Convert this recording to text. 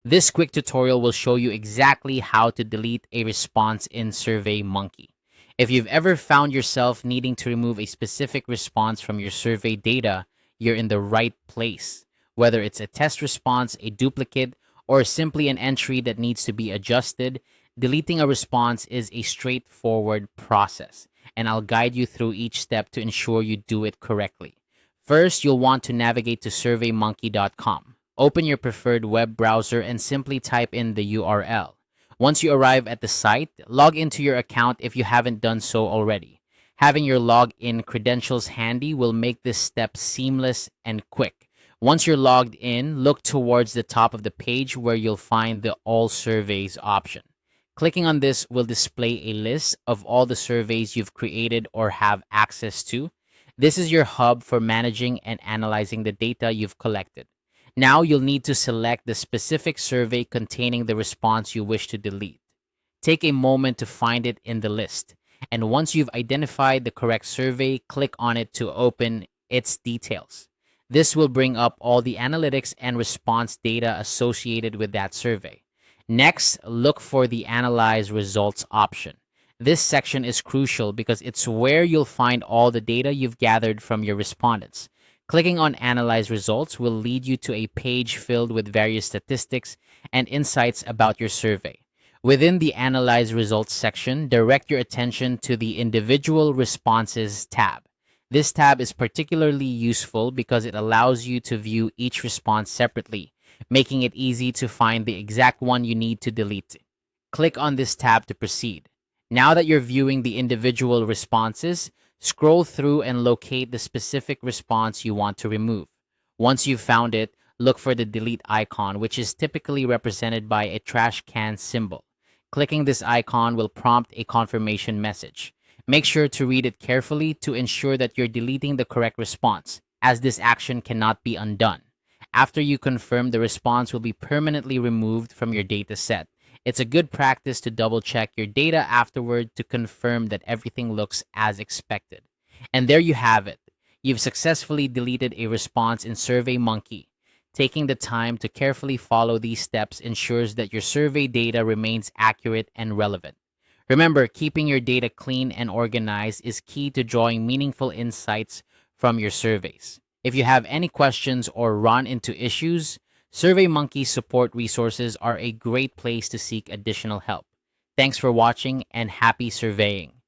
This quick tutorial will show you exactly how to delete a response in Surveymonkey. If you've ever found yourself needing to remove a specific response from your survey data, you're in the right place. Whether it's a test response, a duplicate, or simply an entry that needs to be adjusted, deleting a response is a straightforward process, and I'll guide you through each step to ensure you do it correctly. First, you'll want to navigate to surveymonkey.com. Open your preferred web browser and simply type in the URL. Once you arrive at the site, log into your account if you haven't done so already. Having your login credentials handy will make this step seamless and quick. Once you're logged in, look towards the top of the page where you'll find the All Surveys option. Clicking on this will display a list of all the surveys you've created or have access to. This is your hub for managing and analyzing the data you've collected. Now you'll need to select the specific survey containing the response you wish to delete. Take a moment to find it in the list, and once you've identified the correct survey, click on it to open its details. This will bring up all the analytics and response data associated with that survey. Next, look for the Analyze Results option. This section is crucial because it's where you'll find all the data you've gathered from your respondents. Clicking on Analyze Results will lead you to a page filled with various statistics and insights about your survey. Within the Analyze Results section, direct your attention to the Individual Responses tab. This tab is particularly useful because it allows you to view each response separately, making it easy to find the exact one you need to delete. Click on this tab to proceed. Now that you're viewing the individual responses, scroll through and locate the specific response you want to remove. Once you've found it, look for the delete icon, which is typically represented by a trash can symbol. Clicking this icon will prompt a confirmation message. Make sure to read it carefully to ensure that you're deleting the correct response, as this action cannot be undone. After you confirm, the response will be permanently removed from your data set. It's a good practice to double check your data afterward to confirm that everything looks as expected. And there you have it. You've successfully deleted a response in Surveymonkey. Taking the time to carefully follow these steps ensures that your survey data remains accurate and relevant. Remember, keeping your data clean and organized is key to drawing meaningful insights from your surveys. If you have any questions or run into issues, SurveyMonkey support resources are a great place to seek additional help. Thanks for watching and happy surveying.